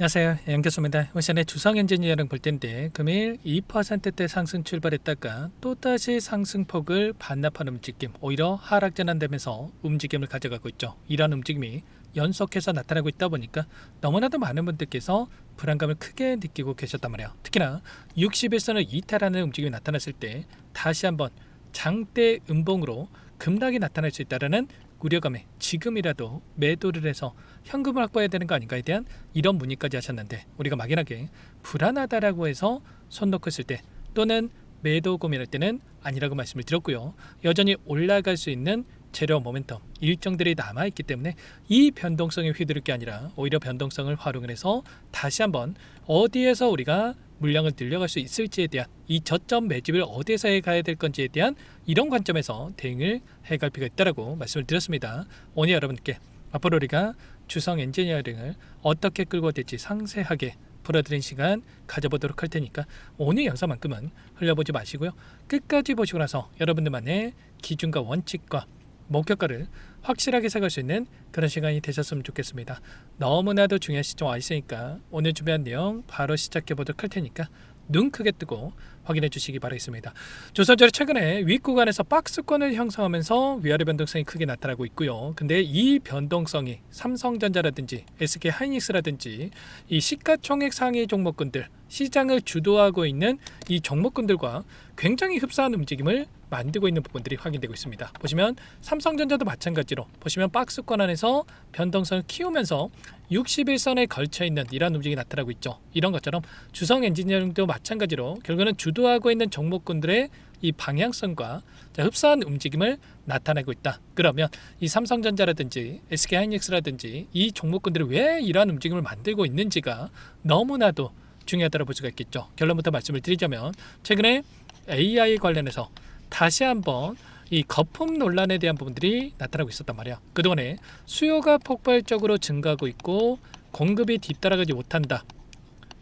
안녕하세요, 양교수입니다. 오션의 주성 엔지니어링 볼 텐데 금일 2%대 상승 출발했다가 또다시 상승폭을 반납하는 움직임, 오히려 하락 전환되면서 움직임을 가져가고 있죠. 이런 움직임이 연속해서 나타나고 있다 보니까 너무나도 많은 분들께서 불안감을 크게 느끼고 계셨단 말이에요. 특히나 60일선을 이탈하는 움직임이 나타났을 때 다시 한번 장대 음봉으로 급락이 나타날 수 있다는 우려감에 지금이라도 매도를 해서 현금을 확보해야 되는 거 아닌가에 대한 이런 문의까지 하셨는데, 우리가 막연하게 불안하다라고 해서 손 놓고 있을 때 또는 매도 고민할 때는 아니라고 말씀을 드렸고요. 여전히 올라갈 수 있는 재료 모멘텀 일정들이 남아있기 때문에 이 변동성에 휘두를 게 아니라 오히려 변동성을 활용을 해서 다시 한번 어디에서 우리가 물량을 늘려갈 수 있을지에 대한, 이 저점 매집을 어디에서 해가야 될 건지에 대한 이런 관점에서 대응을 해갈 필요가 있다고 말씀을 드렸습니다. 오늘 여러분께 앞으로 우리가 주성 엔지니어링을 어떻게 끌고 될지 상세하게 풀어드린 시간 가져보도록 할 테니까 오늘 영상만큼은 흘려보지 마시고요. 끝까지 보시고 나서 여러분들만의 기준과 원칙과 목표가를 확실하게 세울 수 있는 그런 시간이 되셨으면 좋겠습니다. 너무나도 중요한 시점 와 있으니까 오늘 준비한 내용 바로 시작해 보도록 할 테니까 눈 크게 뜨고 확인해 주시기 바라겠습니다. 조선주가 최근에 윗구간에서 박스권을 형성하면서 위아래 변동성이 크게 나타나고 있고요. 근데 이 변동성이 삼성전자라든지 SK하이닉스라든지 이 시가총액 상위 종목군들, 시장을 주도하고 있는 이 종목군들과 굉장히 흡사한 움직임을 만들고 있는 부분들이 확인되고 있습니다. 보시면 삼성전자도 마찬가지로 보시면 박스권 안에서 변동성을 키우면서 61선에 걸쳐 있는 이런 움직임이 나타나고 있죠. 이런 것처럼 주성 엔지니어링도 마찬가지로 결국은 주도하고 있는 종목군들의 이 방향성과 흡사한 움직임을 나타내고 있다. 그러면 이 삼성전자라든지 SK하이닉스라든지 이 종목군들이 왜 이러한 움직임을 만들고 있는지가 너무나도 중요하다고 볼 수가 있겠죠. 결론부터 말씀을 드리자면 최근에 AI 관련해서 다시 한번 이 거품 논란에 대한 부분들이 나타나고 있었단 말이야. 그동안에 수요가 폭발적으로 증가하고 있고 공급이 뒤따라가지 못한다,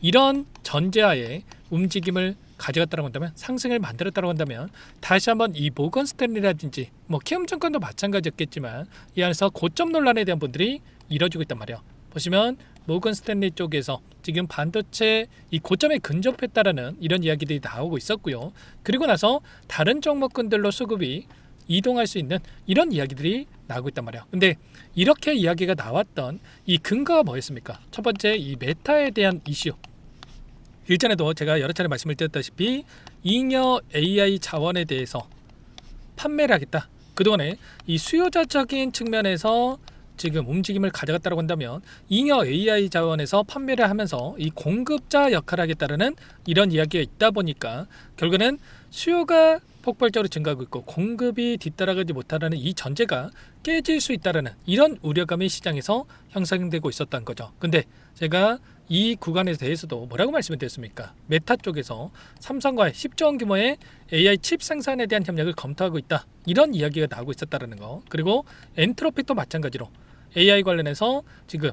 이런 전제하에 움직임을 가져갔다고 한다면, 상승을 만들었다고 한다면 다시 한번 이 모건 스탠리라든지 키움증권도 마찬가지였겠지만 이 안에서 고점 논란에 대한 부분들이 이뤄지고 있단 말이야. 보시면 모건 스탠리 쪽에서 지금 반도체 이 고점에 근접했다라는 이런 이야기들이 나오고 있었고요. 그리고 나서 다른 종목군들로 수급이 이동할 수 있는 이런 이야기들이 나오고 있단 말이야. 근데 이렇게 이야기가 나왔던 이 근거가 뭐였습니까? 첫 번째, 이 메타에 대한 이슈. 일전에도 제가 여러 차례 말씀을 드렸다시피 잉여 AI 자원에 대해서 판매를 하겠다. 그동안에 이 수요자적인 측면에서 지금 움직임을 가져갔다고 한다면 잉여 AI 자원에서 판매를 하면서 이 공급자 역할을 하겠다는 이런 이야기가 있다 보니까 결국에는 수요가 폭발적으로 증가하고 있고 공급이 뒤따라가지 못하는 이 전제가 깨질 수 있다는 이런 우려감이 시장에서 형성되고 있었던 거죠. 근데 제가 이 구간에 대해서도 뭐라고 말씀을 드렸습니까? 메타 쪽에서 삼성과의 10조 원 규모의 AI 칩 생산에 대한 협력을 검토하고 있다, 이런 이야기가 나오고 있었다는 거. 그리고 엔트로픽도 마찬가지로 AI 관련해서 지금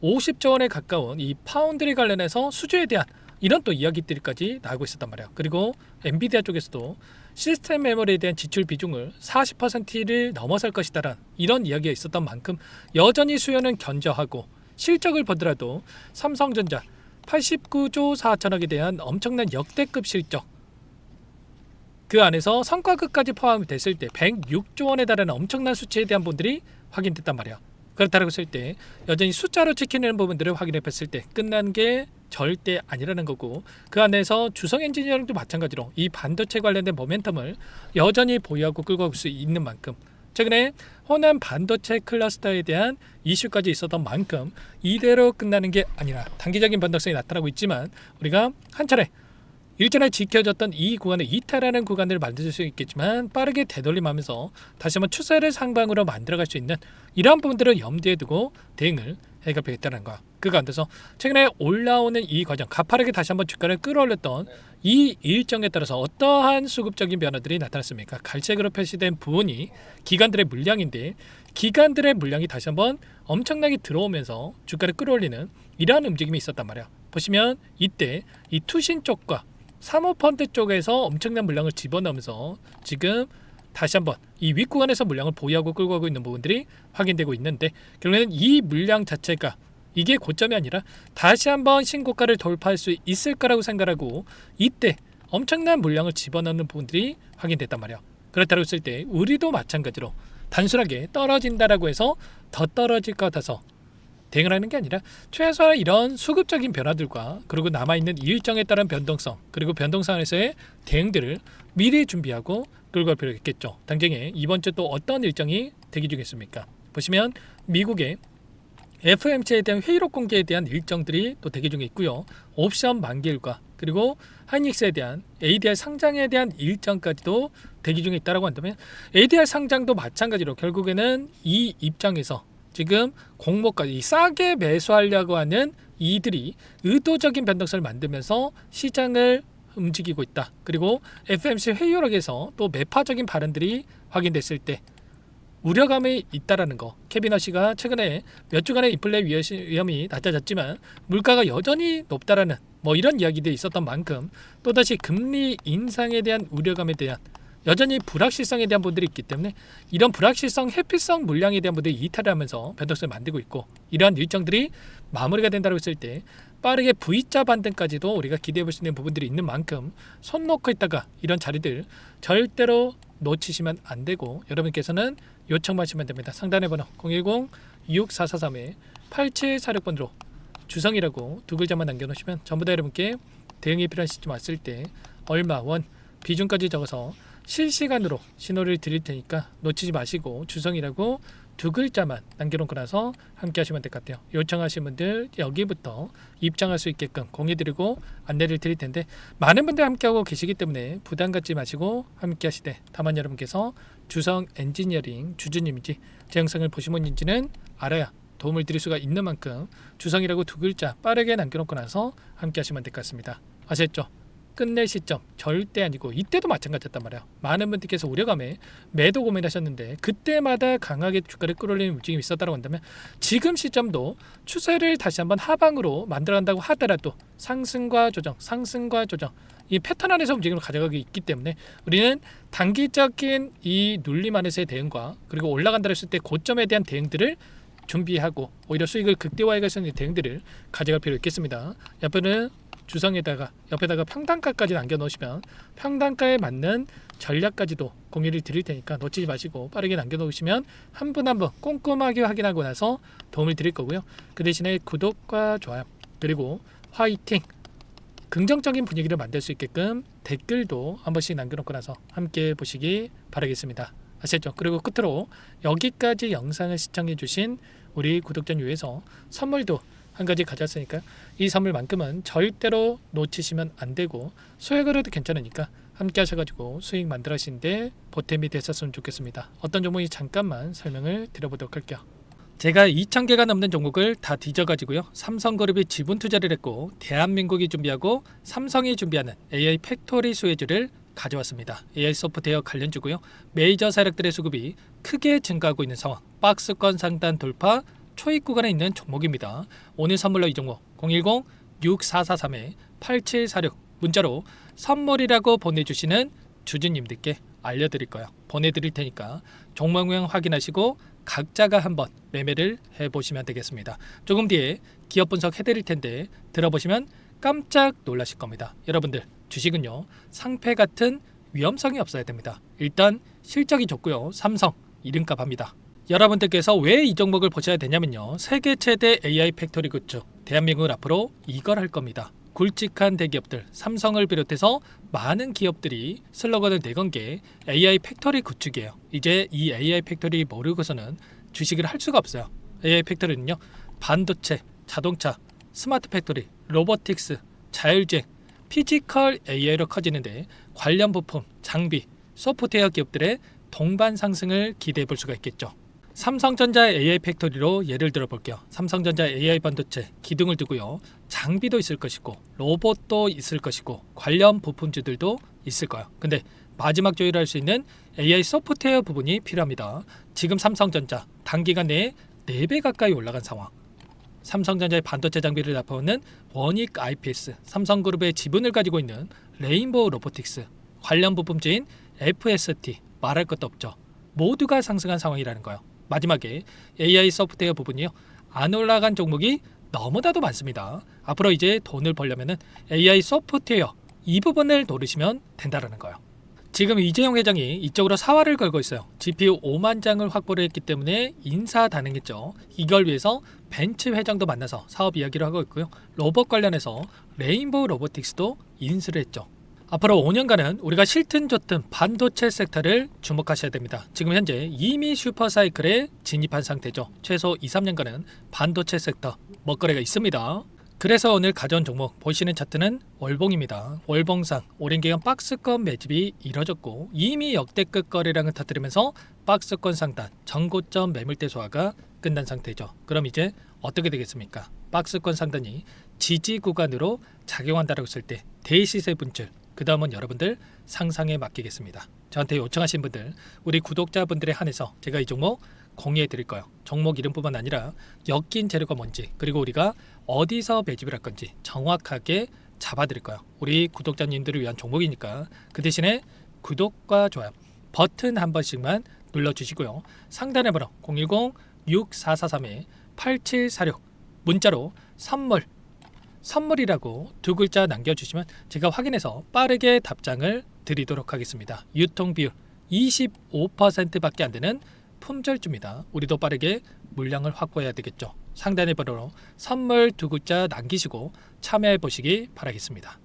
50조 원에 가까운 이 파운드리 관련해서 수주에 대한 이런 또 이야기들까지 나오고 있었단 말이야. 그리고 엔비디아 쪽에서도 시스템 메모리에 대한 지출 비중을 40%를 넘어설 것이다라는 이런 이야기가 있었던 만큼 여전히 수요는 견저하고 실적을 보더라도 삼성전자 89조 4천억에 대한 엄청난 역대급 실적, 그 안에서 성과급까지 포함이 됐을 때 106조 원에 달하는 엄청난 수치에 대한 부분들이 확인됐단 말이야. 그렇다고 했을 때 여전히 숫자로 지키는 부분들을 확인해 봤을 때 끝난 게 절대 아니라는 거고, 그 안에서 주성 엔지니어링도 마찬가지로 이 반도체 관련된 모멘텀을 여전히 보유하고 끌고 갈 수 있는 만큼 최근에 호남 반도체 클러스터에 대한 이슈까지 있었던 만큼 이대로 끝나는 게 아니라 단기적인 변동성이 나타나고 있지만 우리가 한 차례 일전에 지켜졌던 이 구간을 이탈하는 구간을 만들 수 있겠지만 빠르게 되돌림하면서 다시 한번 추세를 상방으로 만들어갈 수 있는 이러한 부분들을 염두에 두고 대응을 해가겠다는 거. 그 가운데서 최근에 올라오는 이 과정, 가파르게 다시 한번 주가를 끌어올렸던 이 일정에 따라서 어떠한 수급적인 변화들이 나타났습니까? 갈색으로 표시된 부분이 기관들의 물량인데 기관들의 물량이 다시 한번 엄청나게 들어오면서 주가를 끌어올리는 이러한 움직임이 있었단 말이야. 보시면 이때 이 투신 쪽과 사모펀드 쪽에서 엄청난 물량을 집어넣으면서 지금 다시 한번 이 윗구간에서 물량을 보유하고 끌고 가고 있는 부분들이 확인되고 있는데 결국에는 이 물량 자체가 이게 고점이 아니라 다시 한번 신고가를 돌파할 수 있을 거라고 생각하고 이때 엄청난 물량을 집어넣는 부분들이 확인됐단 말이야. 그렇다고 했을 때 우리도 마찬가지로 단순하게 떨어진다라고 해서 더 떨어질 것 같아서 대응을 하는 게 아니라 최소한 이런 수급적인 변화들과 그리고 남아있는 일정에 따른 변동성 그리고 변동성에서의 대응들을 미리 준비하고 끌고 갈 필요가 있겠죠. 당장에 이번 주 또 어떤 일정이 대기 중에 있습니까? 보시면 미국의 FOMC에 대한 회의록 공개에 대한 일정들이 또 대기 중에 있고요. 옵션 만기일과 그리고 하이닉스에 대한 ADR 상장에 대한 일정까지도 대기 중에 있다고 한다면 ADR 상장도 마찬가지로 결국에는 이 입장에서 지금 공모까지 싸게 매수하려고 하는 이들이 의도적인 변동성을 만들면서 시장을 움직이고 있다. 그리고 FOMC 회의록에서 또 매파적인 발언들이 확인됐을 때 우려감이 있다라는 거. 케빈 허시가 최근에 몇 주간의 인플레 위험이 낮아졌지만 물가가 여전히 높다라는 이런 이야기들이 있었던 만큼 또다시 금리 인상에 대한 우려감에 대한 여전히 불확실성에 대한 분들이 있기 때문에 이런 불확실성, 회피성 물량에 대한 분들이 이탈을 하면서 변동성을 만들고 있고 이러한 일정들이 마무리가 된다고 했을 때 빠르게 V자 반등까지도 우리가 기대해 볼 수 있는 부분들이 있는 만큼 손 놓고 있다가 이런 자리들 절대로 놓치시면 안 되고 여러분께서는 요청하시면 됩니다. 상단의 번호 010-6443-8746번으로 주성이라고 두 글자만 남겨놓으시면 전부 다 여러분께 대응이 필요한 시점 왔을 때 얼마, 원, 비중까지 적어서 실시간으로 신호를 드릴 테니까 놓치지 마시고 주성이라고 두 글자만 남겨놓고 나서 함께 하시면 될 것 같아요. 요청하신 분들 여기부터 입장할 수 있게끔 공유드리고 안내를 드릴 텐데 많은 분들 함께하고 계시기 때문에 부담 갖지 마시고 함께 하시되 다만 여러분께서 주성 엔지니어링 주주님인지 제 영상을 보신 분인지는 알아야 도움을 드릴 수가 있는 만큼 주성이라고 두 글자 빠르게 남겨놓고 나서 함께 하시면 될 것 같습니다. 아셨죠? 끝낼 시점 절대 아니고 이때도 마찬가지였단 말이야. 많은 분들께서 우려감에 매도 고민하셨는데 그때마다 강하게 주가를 끌어올리는 움직임이 있었다고 한다면 지금 시점도 추세를 다시 한번 하방으로 만들어간다고 하더라도 상승과 조정 이 패턴 안에서 움직임을 가져가고 있기 때문에 우리는 단기적인 이 눌림 안에서의 대응과 그리고 올라간다 했을 때 고점에 대한 대응들을 준비하고 오히려 수익을 극대화해갈 수 있는 대응들을 가져갈 필요가 있겠습니다. 옆에는 주성에다가 옆에다가 평단가까지 남겨놓으시면 평단가에 맞는 전략까지도 공유를 드릴 테니까 놓치지 마시고 빠르게 남겨놓으시면 한 분 한 분 꼼꼼하게 확인하고 나서 도움을 드릴 거고요. 그 대신에 구독과 좋아요 그리고 화이팅 긍정적인 분위기를 만들 수 있게끔 댓글도 한 번씩 남겨놓고 나서 함께 보시기 바라겠습니다. 아셨죠? 그리고 끝으로 여기까지 영상을 시청해 주신 우리 구독자님 위해서 선물도 한 가지 가져왔으니까 이 선물만큼은 절대로 놓치시면 안 되고 소액으로도 괜찮으니까 함께 하셔가지고 수익 만들어 가시는데 보탬이 됐었으면 좋겠습니다. 어떤 종목이 잠깐만 설명을 드려보도록 할게요. 제가 2,000개가 넘는 종목을 다 뒤져가지고요. 삼성그룹이 지분 투자를 했고 대한민국이 준비하고 삼성이 준비하는 AI 팩토리 수혜주를 가져왔습니다. AI 소프트웨어 관련주고요. 메이저 세력들의 수급이 크게 증가하고 있는 상황. 박스권 상단 돌파 초입 구간에 있는 종목입니다. 오늘 선물로 이 종목 010-6443-8746 문자로 선물이라고 보내주시는 주주님들께 알려드릴 거예요. 보내드릴 테니까 종목명 확인하시고 각자가 한번 매매를 해보시면 되겠습니다. 조금 뒤에 기업 분석 해드릴 텐데 들어보시면 깜짝 놀라실 겁니다. 여러분들 주식은요 상패 같은 위험성이 없어야 됩니다. 일단 실적이 좋고요. 삼성 이름값 합니다. 여러분들께서 왜 이 종목을 보셔야 되냐면요. 세계 최대 AI 팩토리 굿즈 대한민국을 앞으로 이걸 할 겁니다. 굵직한 대기업들 삼성을 비롯해서 많은 기업들이 슬로건을 내건 게 AI 팩토리 구축이에요. 이제 이 AI 팩토리 모르고서는 주식을 할 수가 없어요. AI 팩토리는요 반도체, 자동차, 스마트 팩토리, 로보틱스, 자율주행, 피지컬 AI로 커지는데 관련 부품, 장비, 소프트웨어 기업들의 동반 상승을 기대해 볼 수가 있겠죠. 삼성전자 AI 팩토리로 예를 들어 볼게요. 삼성전자 AI 반도체 기둥을 두고요. 장비도 있을 것이고 로봇도 있을 것이고 관련 부품주들도 있을 거예요. 근데 마지막 조율을 할 수 있는 AI 소프트웨어 부분이 필요합니다. 지금 삼성전자 단기간 내에 4배 가까이 올라간 상황. 삼성전자의 반도체 장비를 납품하는 원익 IPS, 삼성그룹의 지분을 가지고 있는 레인보우 로보틱스, 관련 부품주인 FST 말할 것도 없죠. 모두가 상승한 상황이라는 거예요. 마지막에 AI 소프트웨어 부분이요. 안 올라간 종목이 너무나도 많습니다. 앞으로 이제 돈을 벌려면은 AI 소프트웨어 이 부분을 노리시면 된다라는 거예요. 지금 이재용 회장이 이쪽으로 사활을 걸고 있어요. GPU 5만 장을 확보를 했기 때문에 인사다능했죠. 이걸 위해서 벤츠 회장도 만나서 사업 이야기를 하고 있고요. 로봇 관련해서 레인보우 로보틱스도 인수를 했죠. 앞으로 5년간은 우리가 싫든 좋든 반도체 섹터를 주목하셔야 됩니다. 지금 현재 이미 슈퍼사이클에 진입한 상태죠. 최소 2, 3년간은 반도체 섹터 먹거리가 있습니다. 그래서 오늘 가져온 종목 보시는 차트는 월봉입니다. 월봉상 오랜 기간 박스권 매집이 이뤄졌고 이미 역대급 거래량을 터뜨리면서 박스권 상단 전고점 매물대 소화가 끝난 상태죠. 그럼 이제 어떻게 되겠습니까? 박스권 상단이 지지 구간으로 작용한다고 했을 때 대시세 분출, 그 다음은 여러분들 상상에 맡기겠습니다. 저한테 요청하신 분들, 우리 구독자분들에 한해서 제가 이 종목 공유해 드릴 거예요. 종목 이름뿐만 아니라 엮인 재료가 뭔지, 그리고 우리가 어디서 매집을 할 건지 정확하게 잡아 드릴 거예요. 우리 구독자님들을 위한 종목이니까 그 대신에 구독과 좋아요 버튼 한 번씩만 눌러주시고요. 상단의 번호 010-6443-8746 문자로 선물이라고 두 글자 남겨주시면 제가 확인해서 빠르게 답장을 드리도록 하겠습니다. 유통비율 25%밖에 안 되는 품절주입니다. 우리도 빠르게 물량을 확보해야 되겠죠. 상단의 번호로 선물 두 글자 남기시고 참여해 보시기 바라겠습니다.